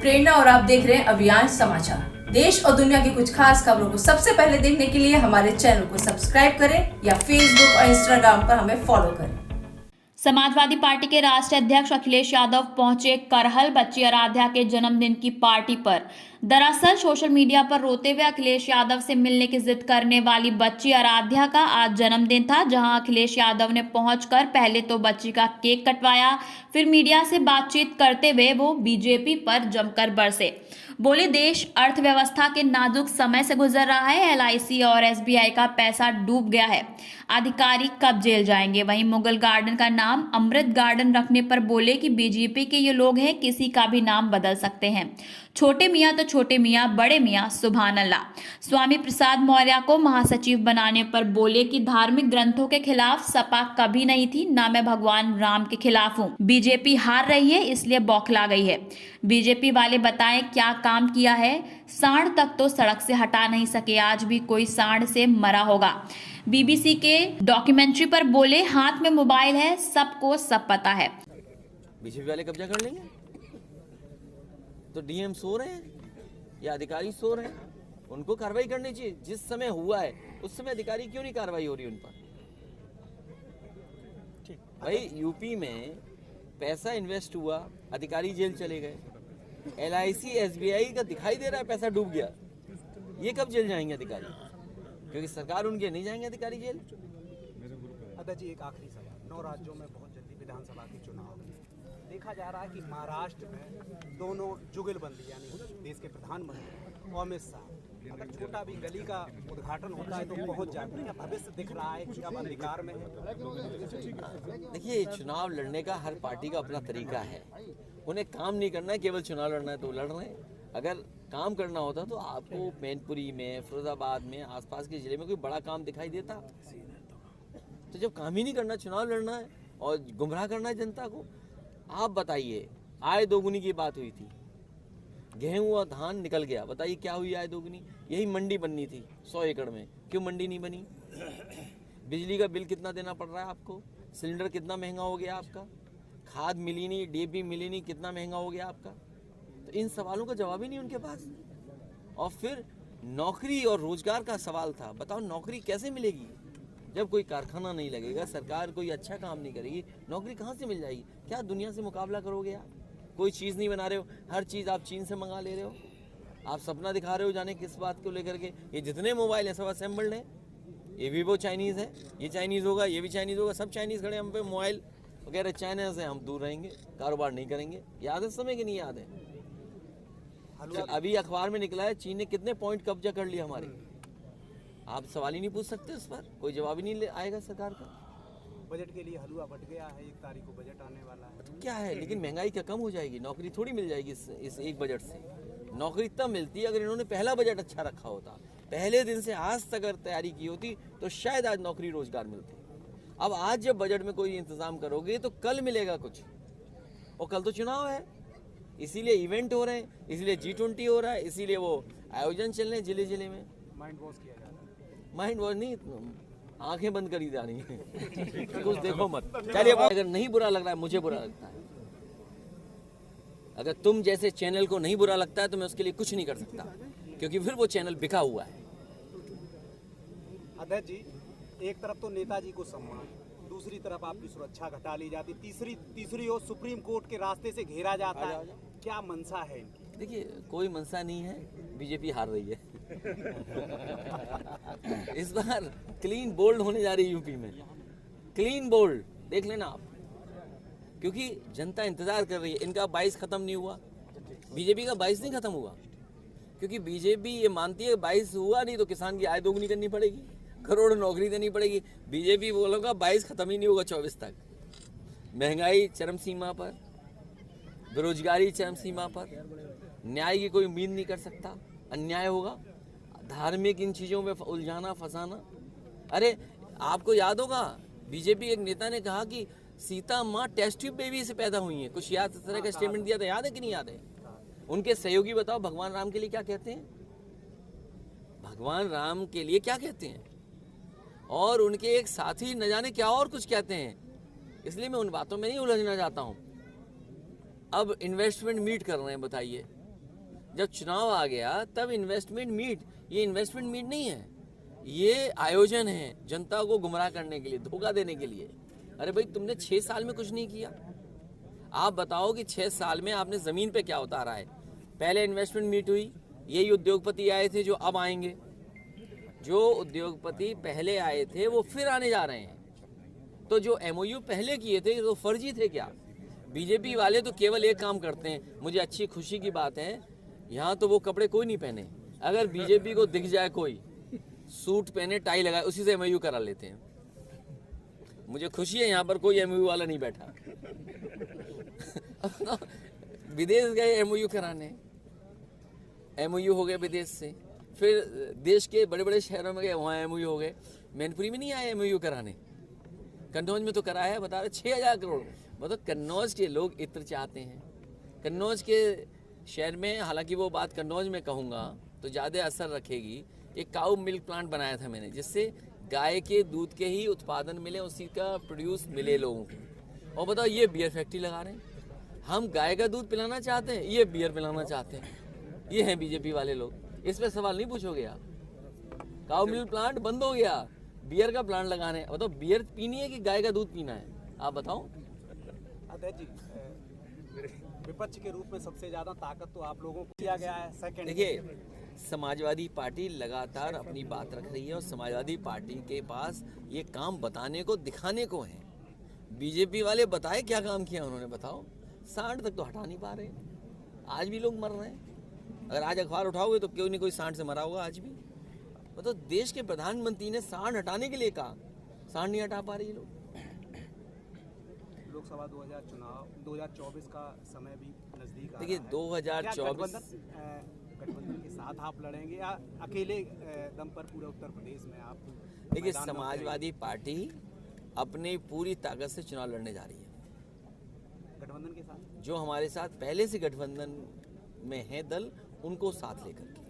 प्रेरणा और आप देख रहे हैं अभियान समाचार। देश और दुनिया की कुछ खास खबरों को सबसे पहले देखने के लिए हमारे चैनल को सब्सक्राइब करें या फेसबुक और इंस्टाग्राम पर हमें फॉलो करें। समाजवादी पार्टी के राष्ट्रीय अध्यक्ष अखिलेश यादव पहुंचे करहल बच्ची आराध्या के जन्मदिन की पार्टी पर। दरअसल सोशल मीडिया पर रोते हुए अखिलेश यादव से मिलने की जिद करने वाली बच्ची आराध्या का आज जन्मदिन था, जहां अखिलेश यादव ने पहुंचकर पहले तो बच्ची का केक कटवाया, फिर मीडिया से बातचीत करते हुए वो बीजेपी पर जमकर बरसे। बोले, देश अर्थव्यवस्था के नाजुक समय से गुजर रहा है, एलआईसी और एसबीआई का पैसा डूब गया है, अधिकारी कब जेल जाएंगे। वहीं मुगल गार्डन का नाम अमृत गार्डन रखने पर बोले कि बीजेपी के ये लोग हैं, किसी का भी नाम बदल सकते हैं, छोटे मियाँ तो छोटे मियाँ, बड़े मियाँ सुभान अल्लाह। स्वामी प्रसाद मौर्य को महासचिव बनाने पर बोले कि धार्मिक ग्रंथों के खिलाफ सपा कभी नहीं थी, ना मैं भगवान राम के खिलाफ हूँ। बीजेपी हार रही है इसलिए बौखला गई है। बीजेपी वाले बताएं क्या काम किया है। सांड तक तो सड़क से हटा नहीं सके, आज भी कोई सांड से मरा होगा। बीबीसी के डॉक्यूमेंट्री पर बोले, हाथ में मोबाइल है, सबको सब पता है। बीजेपी वाले कब्जा कर लेंगे तो डीएम सो रहे हैं या अधिकारी सो रहे हैं, उनको कार्रवाई करनी चाहिए। जिस समय हुआ है उस समय अधिकारी क्यों नहीं कार्रवाई हो रही उन पर? भाई यूपी में पैसा इन्वेस्ट हुआ, अधिकारी जेल चले गए, एलआईसी एसबीआई का दिखाई दे रहा है पैसा डूब गया, ये कब जेल जाएंगे अधिकारी? क्योंकि सरकार उनके नहीं जाएंगे अधिकारी जेल। अध्यक्ष जी, एक आखिरी सवाल। 9 राज्यों में बहुत जल्दी विधानसभा के चुनाव हैं। देखा जा रहा है कि महाराष्ट्र में दोनों जुगलबंदी यानी देश के प्रधानमंत्री और अमित शाह, अगर छोटा भी गली का उद्घाटन होता है तो पहुंच जाते हैं। भविष्य दिख रहा है कि अब अधिकार में है। देखिए, चुनाव लड़ने का हर पार्टी का अपना तरीका है। उन्हें काम नहीं करना है, केवल चुनाव लड़ना है तो लड़ रहे हैं। अगर काम करना होता तो आपको मैनपुरी में, फिरोजाबाद में, आसपास के जिले में कोई बड़ा काम दिखाई देता। तो जब काम ही नहीं करना, चुनाव लड़ना है और गुमराह करना है जनता को। आप बताइए, आय दोगुनी की बात हुई थी, गेहूं और धान निकल गया, बताइए क्या हुई आय दोगुनी? यही मंडी बननी थी 100 एकड़ में, क्यों मंडी नहीं बनी? बिजली का बिल कितना देना पड़ रहा है आपको? सिलेंडर कितना महंगा हो गया आपका? खाद मिली नहीं, डीएपी मिली नहीं, कितना महंगा हो गया आपका? तो इन सवालों का जवाब ही नहीं उनके पास। और फिर नौकरी और रोजगार का सवाल था। बताओ नौकरी कैसे मिलेगी जब कोई कारखाना नहीं लगेगा, सरकार कोई अच्छा काम नहीं करेगी, नौकरी कहाँ से मिल जाएगी? क्या दुनिया से मुकाबला करोगे आप? कोई चीज़ नहीं बना रहे हो, हर चीज़ आप चीन से मंगा ले रहे हो। आप सपना दिखा रहे हो जाने किस बात को लेकर के। ये जितने मोबाइल हैं सब असेंबल्ड हैं। ये वीवो चाइनीज़ है, ये चाइनीज़ होगा, ये भी चाइनीज़ होगा, सब चाइनीज़ खड़े। हम पे मोबाइल वगैरह चाइना से हम दूर रहेंगे, कारोबार नहीं करेंगे। याद है समय कि नहीं याद है? अभी अखबार में निकला है चीन ने कितने पॉइंट कब्जा कर लिया हमारे। आप सवाल ही नहीं पूछ सकते उस पर, कोई जवाब ही नहीं आएगा सरकार का। बजट के लिए हलवा बट गया है, 1 तारीख को बजट आने वाला है। तो क्या है, लेकिन महंगाई क्या कम हो जाएगी? नौकरी थोड़ी मिल जाएगी इस एक बजट से। नौकरी तब मिलती है अगर इन्होंने पहला बजट अच्छा रखा होता, पहले दिन से आज तक अगर तैयारी की होती तो शायद आज नौकरी रोजगार मिलती। अब आज जब बजट में कोई इंतजाम करोगे तो कल मिलेगा कुछ, और कल तो चुनाव है, इसीलिए इवेंट हो रहे हैं, इसीलिए G20 हो रहा है, इसीलिए वो आयोजन चल रहे हैं जिले जिले में। माइंड वॉश किया जा रहा है। माइंड वॉश नहीं, आंखें बंद करी जा रही हैं। कुछ देखो मत। चलिए, अगर नहीं बुरा लग रहा है, मुझे बुरा लगता है। अगर तुम जैसे चैनल को नहीं बुरा लगता है तो मैं उसके लिए कुछ नहीं कर सकता, क्योंकि फिर वो चैनल बिका हुआ है। अध्यक्ष जी, एक तरफ तो नेताजी को सम्मान, दूसरी तरफ आपकी सुरक्षा घटा ली जाती, तीसरी ओर सुप्रीम कोर्ट के रास्ते से घेरा जाता है। क्या मंशा है इनकी? देखिए, कोई मंशा नहीं है, बीजेपी हार रही है। इस बार क्लीन बोल्ड होने जा रही है यूपी में, क्लीन बोल्ड, देख लेना आप, क्योंकि जनता इंतजार कर रही है। इनका 22 खत्म नहीं हुआ, बीजेपी का 22 नहीं खत्म हुआ, क्योंकि बीजेपी ये मानती है 22 हुआ नहीं तो किसान की आय दोगुनी करनी पड़ेगी, करोड़ नौकरी देनी पड़ेगी। बीजेपी बोलोगा 22 खत्म ही नहीं होगा 24 तक। महंगाई चरम सीमा पर, बेरोजगारी चरम सीमा पर, न्याय की कोई उम्मीद नहीं कर सकता, अन्याय होगा। धार्मिक इन चीज़ों में उलझाना फंसाना। अरे आपको याद होगा, बीजेपी एक नेता ने कहा कि सीता माँ टेस्ट ट्यूब बेबी से पैदा हुई हैं, कुछ याद इस तरह का स्टेटमेंट दिया था, याद है कि नहीं याद है? उनके सहयोगी बताओ भगवान राम के लिए क्या कहते हैं? भगवान राम के लिए क्या कहते हैं? और उनके एक साथी न जाने क्या और कुछ कहते हैं। इसलिए मैं उन बातों में नहीं उलझना चाहता हूँ। अब इन्वेस्टमेंट मीट कर रहे हैं, बताइए जब चुनाव आ गया तब इन्वेस्टमेंट मीट, ये इन्वेस्टमेंट मीट नहीं है, ये आयोजन है जनता को गुमराह करने के लिए, धोखा देने के लिए। अरे भाई तुमने 6 साल में कुछ नहीं किया। आप बताओ कि 6 साल में आपने जमीन पे क्या उतारा है। पहले इन्वेस्टमेंट मीट हुई, यही उद्योगपति आए थे जो अब आएंगे, जो उद्योगपति पहले आए थे वो फिर आने जा रहे हैं। तो जो एमओयू पहले किए थे तो फर्जी थे क्या? बीजेपी वाले तो केवल एक काम करते हैं। मुझे अच्छी खुशी की बात है, यहाँ तो वो कपड़े कोई नहीं पहने। अगर बीजेपी को दिख जाए कोई सूट पहने टाई लगाए, उसी से एमओयू करा लेते हैं। मुझे खुशी है यहाँ पर कोई एमओयू वाला नहीं बैठा। विदेश गए एमओयू कराने, एमओयू हो गए विदेश से, फिर देश के बड़े बड़े शहरों में गए, वहाँ एमओयू हो गए। मैनपुरी में नहीं आए एमओयू कराने, कन्नौज में तो कराया है। बता रहे 6000 करोड़। मतलब कन्नौज के लोग इत्र चाहते हैं। कन्नौज के शहर में, हालांकि वो बात कन्नौज में कहूँगा तो ज़्यादा असर रखेगी, एक काऊ मिल्क प्लांट बनाया था मैंने, जिससे गाय के दूध के ही उत्पादन मिले, उसी का प्रोड्यूस मिले लोगों को। और बताओ ये बियर फैक्ट्री लगा रहे हैं। हम गाय का दूध पिलाना चाहते हैं, ये बियर पिलाना चाहते हैं। ये हैं बीजेपी वाले लोग। इस पर सवाल नहीं पूछोगे आप। काऊ मिल्क प्लांट बंद हो गया, बियर का प्लांट लगाने हैं। बताओ बियर पीनी है कि गाय का दूध पीना है? आप बताओ। अध्यक्ष जी, विपक्ष के रूप में सबसे ज्यादा ताकत तो आप लोगों को दिया गया है। सेकंड, देखिए, समाजवादी पार्टी लगातार अपनी बात रख रही है और समाजवादी पार्टी के पास ये काम बताने को, दिखाने को है। बीजेपी वाले बताए क्या काम किया उन्होंने, बताओ। सांड तक तो हटा नहीं पा रहे, आज भी लोग मर रहे हैं। अगर आज अखबार उठाओगे तो क्यों नहीं कोई सांड से मरा होगा आज भी। मतलब देश के प्रधानमंत्री ने सांड हटाने के लिए कहा, सांड नहीं हटा पा रही लोग। लोकसभा 2024 का समय भी नजदीक आ देखिए, रहा है। 2024 क्या गठबंधन के साथ आप लड़ेंगे या अकेले दम पर पूरे उत्तर प्रदेश में आप? देखिए, समाजवादी पार्टी अपनी पूरी ताकत से चुनाव लड़ने जा रही है। गठबंधन के साथ जो हमारे साथ पहले से गठबंधन में है दल, उनको साथ लेकर के।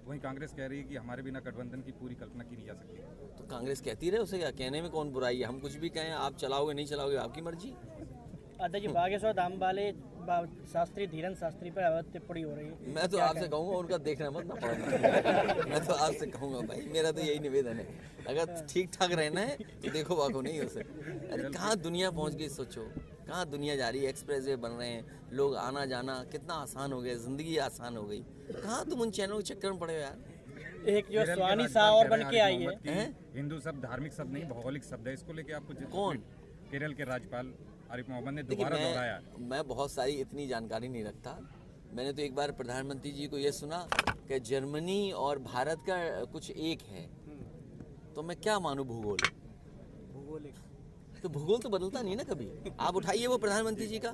वहीं कांग्रेस कह रही है कि हमारे बिना गठबंधन की पूरी कल्पना की नहीं जा सकती। तो कांग्रेस कहती रहे, उसे क्या कहने में कौन बुराई है। हम कुछ भी कहें, आप चलाओगे नहीं चलाओगे आपकी मर्जी। अध्यक्ष जी, बागेश्वर धाम वाले शास्त्री धीरेन्द्र शास्त्री पर अवैध टिप्पणी हो रही है। मैं तो आपसे कहूँगा उनका देखना मत ना पड़े। मैं तो आपसे कहूँगा भाई, मेरा तो यही निवेदन है, अगर ठीक ठाक रहना है तो देखो वाको नहीं हो सकता। अरे कहाँ दुनिया पहुँच गई, सोचो कहाँ दुनिया जा रही है। एक्सप्रेस वे बन रहे हैं, लोग आना जाना कितना आसान हो गया, जिंदगी आसान हो गई। कहाँ तुम उन चैनलों के चक्कर में पड़े हो यार। एक जो स्वानी शाह और बन के आई है। हिंदू शब्द धार्मिक शब्द नहीं, भौगोलिक शब्द है। इसको लेके आपको कौन? केरल के राज्यपाल आरिफ मोहम्मद ने दोबारा दोहराया। मैं बहुत सारी इतनी जानकारी नहीं रखता। मैंने तो एक बार प्रधानमंत्री जी को ये सुना कि जर्मनी और भारत का कुछ एक है, तो मैं क्या मानूं भूगोल। तो भूगोल तो बदलता नहीं ना कभी। आप उठाइए वो प्रधानमंत्री जी का।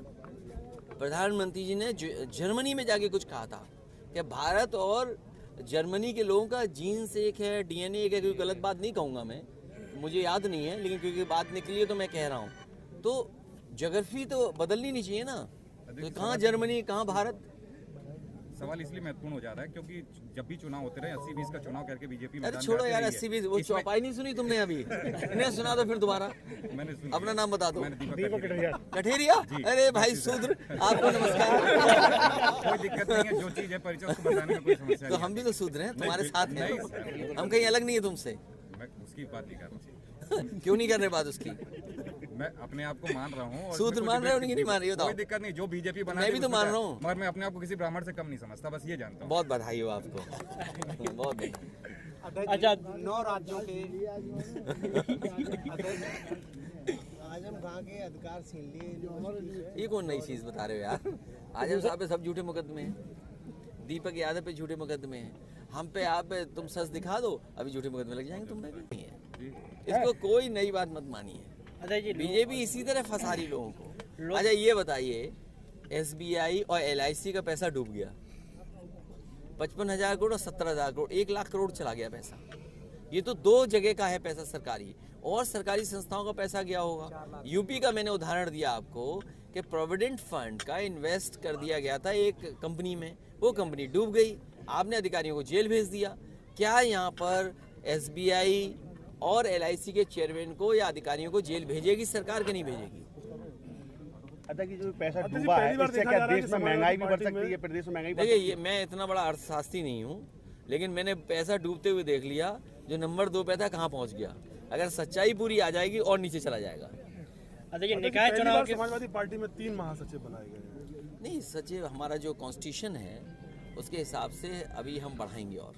प्रधानमंत्री जी ने जर्मनी में जाके कुछ कहा था कि भारत और जर्मनी के लोगों का जीन्स एक है, डीएनए एक है। कोई गलत बात नहीं कहूँगा मैं, मुझे याद नहीं है, लेकिन क्योंकि बात निकली है तो मैं कह रहा हूँ। तो ज्योग्राफी तो बदलनी नहीं चाहिए ना। तो कहाँ जर्मनी कहाँ भारत। सवाल इसलिए महत्वपूर्ण हो जा रहा है क्योंकि जब भी चुनाव होते रहे 80-20 का चुनाव करके बीजेपी अरे छोड़ो यार 80-20, वो चौपाई नहीं सुनी तुमने अभी? नहीं सुना तो फिर दोबारा मैंने सुनी। अपना नाम बता दो। दीपक कटरिया। कठेरिया। अरे भाई शूद्र, आपको नमस्कार। कोई दिक्कत नहीं है, जो चीज है परिचय उसको बताने में कोई समस्या तो नहीं हम भी तो शूद्र हैं, तुम्हारे साथ हैं, नहीं, हम कहीं अलग नहीं है तुमसे। मैं उसकी बात नहीं कर रहा। क्यों नहीं कर रहे बात उसकी? मैं अपने आप को मान रहा हूँ। सूत्र मान रहे हो कि नहीं मान रही हो? कोई दिक्कत नहीं, जो बीजेपी बना मैं भी तो मान रहा हूँ, मगर मैं अपने आप को किसी ब्राह्मण से कम नहीं समझता, बस ये जानता हूँ। बहुत बधाई हो आपको, बहुत। अच्छा, 9 राज्यों के आजम खां के अधिकार छीन लिए। ये कौन नई चीज बता रहे हो यार? आजम साहब पे सब झूठे मुकदमे हैं, दीपक यादव पे झूठे मुकदमे हैं, हम पे आप पे तुम सच दिखा दो अभी झूठे मुकदमे लग जाएंगे तुम पे भी। इसको कोई नई बात मत मानिए। बीजेपी इसी तरह फंसा रही लोगों को। अच्छा ये बताइए, एसबीआई और एलआईसी का पैसा डूब गया, 55,000 करोड़ और 17,000 करोड़, 1 लाख करोड़ चला गया पैसा। ये तो 2 जगह का है पैसा सरकारी, और सरकारी संस्थाओं का पैसा गया होगा। यूपी का मैंने उदाहरण दिया आपको कि प्रोविडेंट फंड का इन्वेस्ट कर दिया गया था एक कंपनी में, वो कंपनी डूब गई, आपने अधिकारियों को जेल भेज दिया। क्या यहाँ पर एसबीआई और एलआईसी के चेयरमैन को या अधिकारियों को जेल भेजेगी सरकार के नहीं भेजेगी? अध्यक्ष जी जो पैसा डूबा है इससे क्या देश में महंगाई भी बढ़ सकती है, प्रदेश में महंगाई बढ़ देखिए, ये मैं इतना बड़ा अर्थशास्त्री नहीं हूँ, लेकिन मैंने पैसा डूबते हुए देख लिया। जो नंबर 2 पे था कहाँ पहुँच गया। अगर सच्चाई पूरी आ जाएगी और नीचे चला जाएगा। देखिए निकाय चुनाव के समाजवादी पार्टी में 3 महासचिव बनाए गए हैं। नहीं, सचिव हमारा जो कॉन्स्टिट्यूशन है उसके हिसाब से अभी हम बढ़ाएंगे। और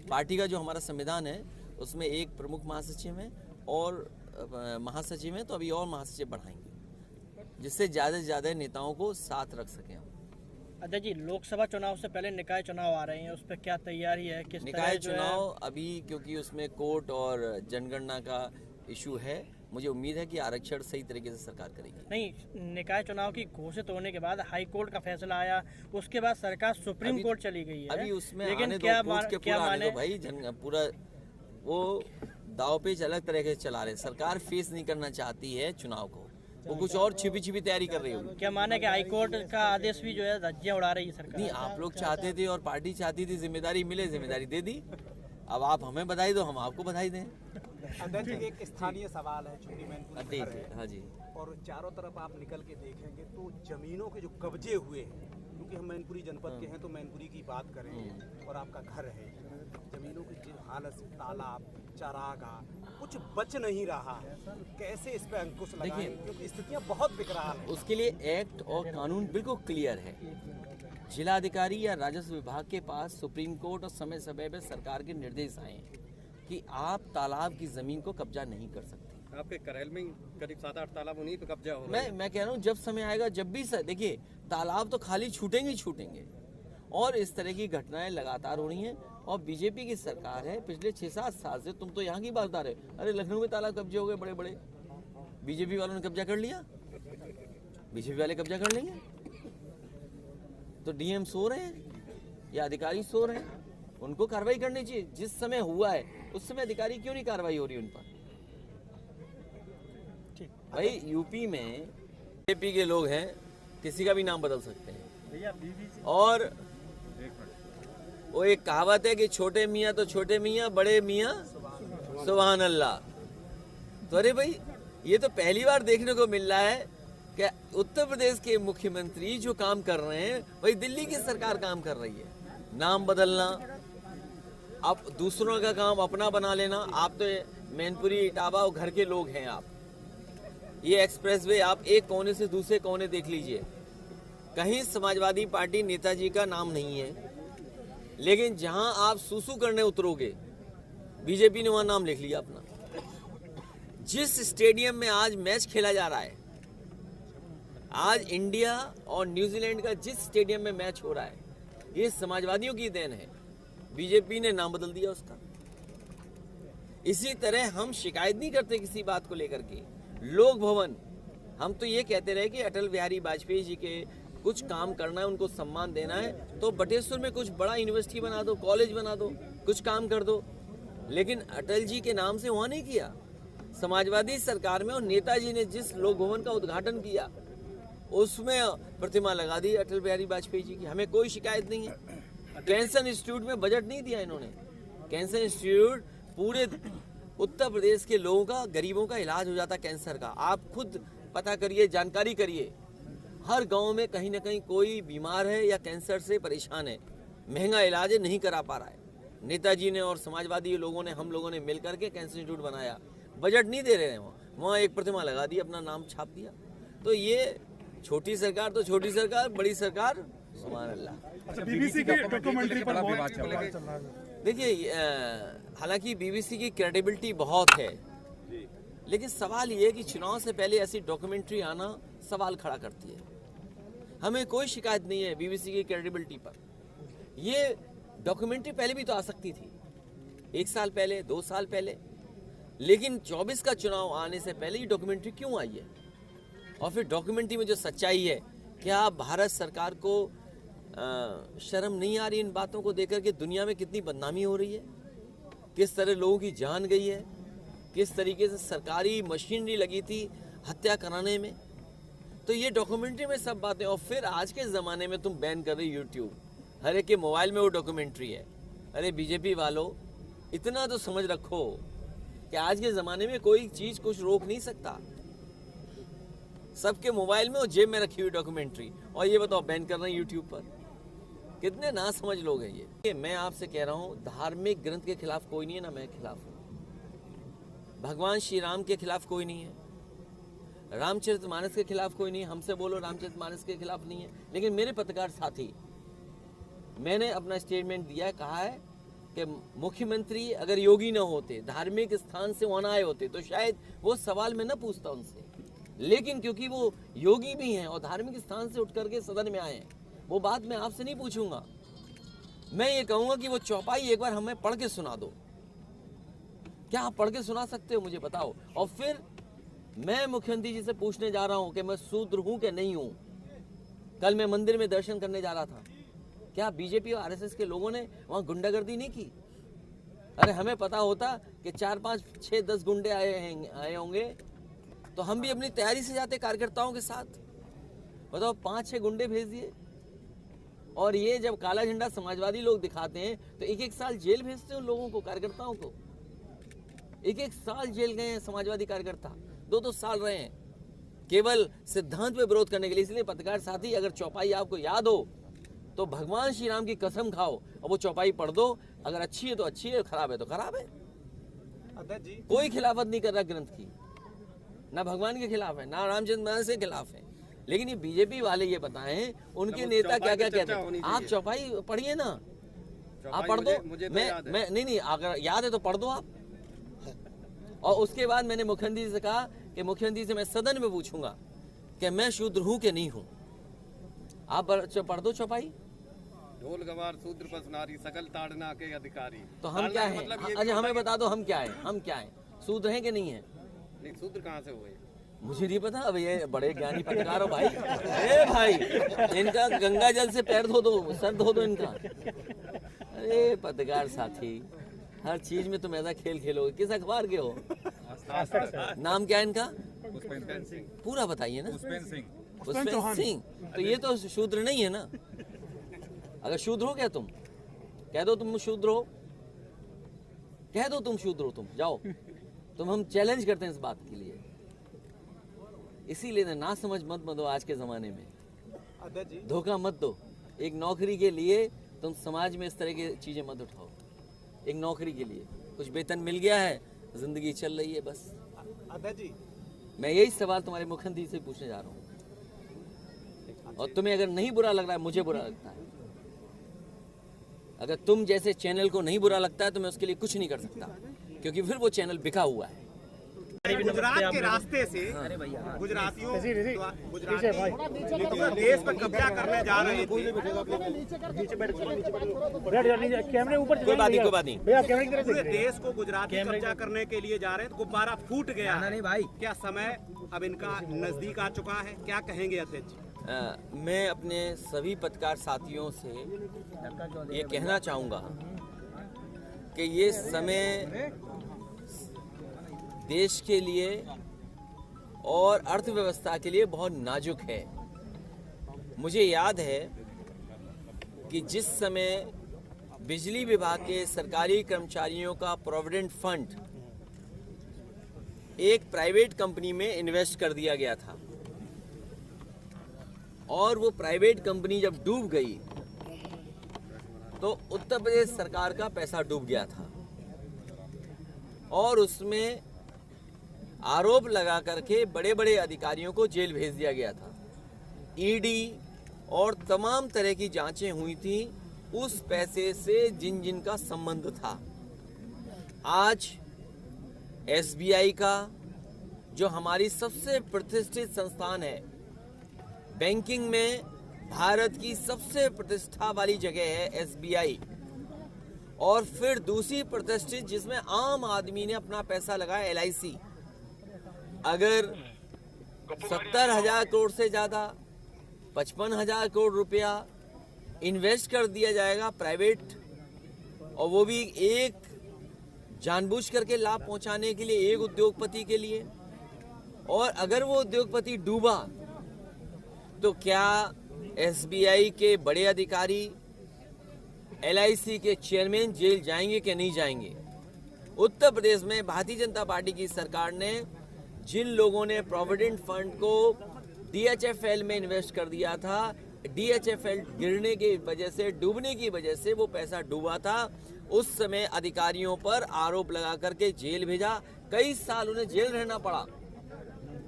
पार्टी का जो हमारा संविधान है उसमें 1 प्रमुख महासचिव है और महासचिव है, तो अभी और महासचिव बढ़ाएंगे जिससे ज़्यादा से ज़्यादा नेताओं को साथ रख सकें हम। अध्यक्ष जी लोकसभा चुनाव से पहले निकाय चुनाव आ रहे हैं, उस पर क्या तैयारी है? किस निकाय चुनाव अभी क्योंकि उसमें कोर्ट और जनगणना का इशू है, मुझे उम्मीद है कि आरक्षण सही तरीके से सरकार करेगी। नहीं, निकाय चुनाव की घोषित होने के बाद हाई कोर्ट का फैसला आया, उसके बाद सरकार सुप्रीम कोर्ट चली गई है। अभी उसमें लेकिन आने क्या दो, कोर्ट के पूरा आने दो भाई। पूरा वो दाव पेच अलग तरह के चला रहे। सरकार फेस नहीं करना चाहती है चुनाव को, वो कुछ और छिपी छिपी तैयारी कर रही होगी। क्या माने कि हाई कोर्ट का आदेश भी जो है धज्जियां उड़ा रही है सरकार? नहीं, आप लोग चाहते थे और पार्टी चाहती थी जिम्मेदारी मिले, जिम्मेदारी दे दी। अब आप हमें बधाई दो, हम आपको बधाई दें। अध्यक्ष जी एक स्थानीय सवाल है, चूंकि मैनपुरी घर है, हाँ जी, और चारों तरफ आप निकल के देखेंगे तो जमीनों के जो कब्जे हुए हैं, क्योंकि हम मैनपुरी जनपद के हैं तो मैनपुरी की बात करें और आपका घर है, जमीनों की जो हालत, तालाब, चारागाह, कुछ बच नहीं रहा। कैसे इस पे अंकुश लगाएं, क्योंकि स्थितियां बहुत विकराल हैं। उसके लिए एक्ट और कानून बिल्कुल क्लियर है। जिलाधिकारी या राजस्व विभाग के पास सुप्रीम कोर्ट और समय समय पर सरकार के निर्देश आए कि आप तालाब की जमीन को कब्जा नहीं कर सकते। आपके करैल में करीब 7-8 तालाब उन्हीं पे कब्जा हो रहा है। मैं कह रहा हूँ जब समय आएगा, जब भी देखिए तालाब तो खाली छूटेंगे ही छूटेंगे। और इस तरह की घटनाएं लगातार हो रही हैं। और बीजेपी की सरकार है पिछले 6-7 साल से, तुम तो यहाँ की बात बता रहे, अरे लखनऊ में तालाब कब्जे हो गए बड़े बड़े, बीजेपी वालों ने कब्जा कर लिया, बीजेपी वाले कब्जा कर लेंगे। तो डीएम सो रहे हैं या अधिकारी सो रहे हैं, उनको कार्रवाई करनी चाहिए। जिस समय हुआ है उस समय अधिकारी क्यों नहीं कार्रवाई हो रही उन पर? भाई यूपी में बीजेपी के लोग हैं, किसी का भी नाम बदल सकते हैं। और वो एक कहावत है कि छोटे मियाँ तो छोटे मियाँ, बड़े मियाँ सुभान अल्लाह। तो अरे भाई ये तो पहली बार देखने को मिल रहा है कि उत्तर प्रदेश के मुख्यमंत्री जो काम कर रहे हैं वही दिल्ली की सरकार काम कर रही है। नाम बदलना, आप दूसरों का काम अपना बना लेना। आप तो मैनपुरी इटावा और घर के लोग हैं। आप ये एक्सप्रेसवे आप एक कोने से दूसरे कोने देख लीजिए, कहीं समाजवादी पार्टी नेताजी का नाम नहीं है, लेकिन जहां आप सुसु करने उतरोगे बीजेपी ने वहां नाम लिख लिया अपना। जिस स्टेडियम में आज मैच खेला जा रहा है, आज इंडिया और न्यूजीलैंड का जिस स्टेडियम में मैच हो रहा है, ये समाजवादियों की देन है। बीजेपी ने नाम बदल दिया उसका। इसी तरह हम शिकायत नहीं करते किसी बात को लेकर के। लोक भवन, हम तो ये कहते रहे कि अटल बिहारी वाजपेयी जी के कुछ काम करना है, उनको सम्मान देना है, तो बटेश्वर में कुछ बड़ा यूनिवर्सिटी बना दो, कॉलेज बना दो, कुछ काम कर दो। लेकिन अटल जी के नाम से वहाँ नहीं किया। समाजवादी सरकार में और नेताजी ने जिस लोक भवन का उद्घाटन किया उसमें प्रतिमा लगा दी अटल बिहारी वाजपेयी जी की। हमें कोई शिकायत नहीं है। कैंसर इंस्टीट्यूट में बजट नहीं दिया इन्होंने। कैंसर इंस्टीट्यूट पूरे उत्तर प्रदेश के लोगों का, गरीबों का इलाज हो जाता कैंसर का। आप खुद पता करिए, जानकारी करिए, हर गांव में कहीं ना कहीं कोई बीमार है या कैंसर से परेशान है, महंगा इलाज है, नहीं करा पा रहा है। नेताजी ने और समाजवादी लोगों ने, हम लोगों ने मिल करके कैंसर इंस्टीट्यूट बनाया। बजट नहीं दे रहे हैं, वहाँ एक प्रतिमा लगा दी, अपना नाम छाप दिया। तो ये छोटी सरकार तो छोटी सरकार, बड़ी सरकार सुभान अल्लाह। बीबीसी के डॉक्यूमेंट्री पर बहुत चल रहा है। देखिए, हालांकि बीबीसी की क्रेडिबिलिटी बहुत है, लेकिन सवाल ये है कि चुनाव से पहले ऐसी डॉक्यूमेंट्री आना सवाल खड़ा करती है। हमें कोई शिकायत नहीं है बीबीसी की क्रेडिबिलिटी पर। ये डॉक्यूमेंट्री पहले भी तो आ सकती थी, 1 साल पहले, 2 साल पहले, लेकिन 24 का चुनाव आने से पहले ये डॉक्यूमेंट्री क्यों आई है? और फिर डॉक्यूमेंट्री में जो सच्चाई है, क्या भारत सरकार को शर्म नहीं आ रही इन बातों को देखकर कि दुनिया में कितनी बदनामी हो रही है, किस तरह लोगों की जान गई है, किस तरीके से सरकारी मशीनरी लगी थी हत्या कराने में? तो ये डॉक्यूमेंट्री में सब बातें। और फिर आज के ज़माने में तुम बैन कर रहे यूट्यूब, हर एक के मोबाइल में वो डॉक्यूमेंट्री है। अरे बीजेपी वालों, इतना तो समझ रखो कि आज के ज़माने में कोई चीज़ कुछ रोक नहीं सकता। सबके मोबाइल में और जेब में रखी हुई डॉक्यूमेंट्री, और ये बताओ बैन कर रहे हैं यूट्यूब पर। कितने ना समझ लोग हैं ये। मैं आपसे कह रहा हूँ, धार्मिक ग्रंथ के खिलाफ कोई नहीं है, ना मैं खिलाफ हूँ। भगवान श्री राम के खिलाफ कोई नहीं है, रामचरितमानस के खिलाफ कोई नहीं है। हमसे बोलो रामचरितमानस के खिलाफ नहीं है। लेकिन मेरे पत्रकार साथी, मैंने अपना स्टेटमेंट दिया है, कहा है कि मुख्यमंत्री अगर योगी न होते, धार्मिक स्थान से वहां आए होते, तो शायद वो सवाल मैं न पूछता उनसे। लेकिन क्योंकि वो योगी भी हैं और धार्मिक स्थान से उठ करके सदन में आए हैं, वो बात मैं आपसे नहीं पूछूंगा। मैं ये कहूंगा कि वो चौपाई एक बार हमें पढ़ के सुना दो। क्या आप पढ़ के सुना सकते हो, मुझे बताओ। और फिर मैं मुख्यमंत्री जी से पूछने जा रहा हूं कि मैं शूद्र हूं कि नहीं हूं। कल मैं मंदिर में दर्शन करने जा रहा था, क्या बीजेपी और आरएसएस के लोगों ने वहां गुंडागर्दी नहीं की? अरे हमें पता होता कि 4, 5, 6, 10 गुंडे आए होंगे तो हम भी अपनी तैयारी से जाते कार्यकर्ताओं के साथ। बताओ, 5-6 गुंडे भेज दिए। और ये जब काला झंडा समाजवादी लोग दिखाते हैं तो 1-1 साल जेल भेजते हैं उन लोगों को, कार्यकर्ताओं को। 1-1 साल जेल गए हैं समाजवादी कार्यकर्ता, 2-2 साल रहे हैं केवल सिद्धांत पे विरोध करने के लिए। इसलिए पत्रकार साथी, अगर चौपाई आपको याद हो तो भगवान श्री राम की कसम खाओ और वो चौपाई पढ़ दो। अगर अच्छी है तो अच्छी है, खराब है तो खराब है। अध्यक्ष जी, कोई खिलाफत नहीं कर रहा ग्रंथ की, ना भगवान के खिलाफ है, ना रामचरितमानस के खिलाफ है। लेकिन ये बीजेपी वाले ये बताएं उनके नेता क्या क्या कहते हैं। आप चौपाई पढ़िए ना, आप पढ़ दो। मैं नहीं, अगर याद है तो पढ़ दो आप। और उसके बाद मैंने मुख्यमंत्री जी से कहा कि मुख्यमंत्री से मैं सदन में पूछूंगा कि मैं शूद्र हूं कि नहीं हूं। आप पढ़ दो चौपाई। ढोल गवार शूद्र पस नारी सकल ताड़ना के अधिकारी। तो हम क्या हैं? अच्छा हमें बता दो, हम क्या हैं? हम क्या हैं? शूद्र हैं कि नहीं है? नहीं, शूद्र कहाँ से हुए? मुझे नहीं पता। अब ये बड़े ज्ञानी पत्रकार हो भाई। ए भाई, इनका गंगा जल से पैर धो दो, सर धो दो इनका। अरे पत्रकार साथी, हर चीज में तुम ऐसा खेल खेलोगे। किस अखबार के हो? नाम क्या है इनका? पूरा बताइए ना। पुष्पेंद्र सिंह। तो ये तो शूद्र नहीं है ना। अगर शूद्र हो क्या तुम? कह दो तुम शूद्र हो, कह दो तुम शूद्र हो। तुम जाओ, तुम हम चैलेंज करते हैं इस बात के लिए। इसीलिए ना समझ मत दो आज के जमाने में, धोखा मत दो। एक नौकरी के लिए तुम समाज में इस तरह की चीजें मत उठाओ। एक नौकरी के लिए कुछ वेतन मिल गया है, जिंदगी चल रही है बस। अध्यक्ष जी, मैं यही सवाल तुम्हारे मुख्यमंत्री से पूछने जा रहा हूँ। और तुम्हें अगर नहीं बुरा लग रहा है, मुझे बुरा लगता है। अगर तुम जैसे चैनल को नहीं बुरा लगता है तो मैं उसके लिए कुछ नहीं कर सकता, क्योंकि फिर वो चैनल बिका हुआ है। गुजरात के रास्ते से गुजरातियों देश पर कब्जा करने जा रहे थे। कोई बात नहीं। पूरे देश को गुजराती कब्जा करने के लिए जा रहे हैं तो गुब्बारा फूट गया। नहीं भाई, क्या समय अब इनका नजदीक आ चुका है? क्या कहेंगे अध्यक्ष? मैं अपने सभी पत्रकार साथियों से ये कहना चाहूँगा कि ये समय देश के लिए और अर्थव्यवस्था के लिए बहुत नाजुक है। मुझे याद है कि जिस समय बिजली विभाग के सरकारी कर्मचारियों का प्रोविडेंट फंड एक प्राइवेट कंपनी में इन्वेस्ट कर दिया गया था और वो प्राइवेट कंपनी जब डूब गई तो उत्तर प्रदेश सरकार का पैसा डूब गया था और उसमें आरोप लगा करके बड़े बड़े अधिकारियों को जेल भेज दिया गया था। ईडी और तमाम तरह की जांचें हुई थी उस पैसे से जिन जिन का संबंध था। आज एसबीआई का, जो हमारी सबसे प्रतिष्ठित संस्थान है, बैंकिंग में भारत की सबसे प्रतिष्ठा वाली जगह है एसबीआई, और फिर दूसरी प्रतिष्ठित जिसमें आम आदमी ने अपना पैसा लगाया LIC, अगर 70,000 करोड़ से ज्यादा 55,000 करोड़ रुपया इन्वेस्ट कर दिया जाएगा प्राइवेट, और वो भी एक जानबूझ करके लाभ पहुंचाने के लिए, एक उद्योगपति के लिए, और अगर वो उद्योगपति डूबा तो क्या एसबीआई के बड़े अधिकारी, LIC के चेयरमैन जेल जाएंगे कि नहीं जाएंगे? उत्तर प्रदेश में भारतीय जनता पार्टी की सरकार ने जिन लोगों ने प्रोविडेंट फंड को DHFL में इन्वेस्ट कर दिया था। DHFL गिरने की वजह से, डूबने की वजह से वो पैसा डूबा था। उस समय अधिकारियों पर आरोप लगा करके जेल भेजा, कई साल उन्हें जेल रहना पड़ा।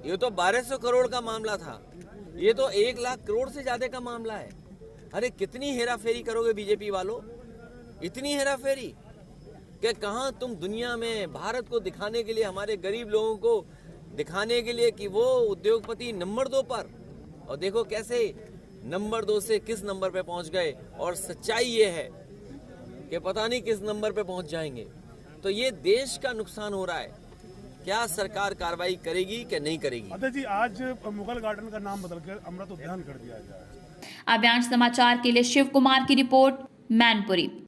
ये तो 1200 करोड़ का मामला था, ये तो 1 लाख करोड़ से ज्यादा का मामला है। अरे कितनी हेराफेरी करोगे बीजेपी वालों, इतनी हेराफेरी कि कहां तुम दुनिया में भारत को दिखाने के लिए, हमारे गरीब लोगों को दिखाने के लिए कि वो उद्योगपति नंबर 2 पर, और देखो कैसे नंबर 2 से किस नंबर पे पहुंच गए। और सच्चाई ये है कि पता नहीं किस नंबर पे पहुंच जाएंगे। तो ये देश का नुकसान हो रहा है। क्या सरकार कार्रवाई करेगी कि नहीं करेगी? अध्यक्ष जी, आज मुगल गार्डन का नाम बदल कर अमृत उद्यान कर दिया गया है। अभियान समाचार के लिए शिव कुमार की रिपोर्ट, मैनपुरी।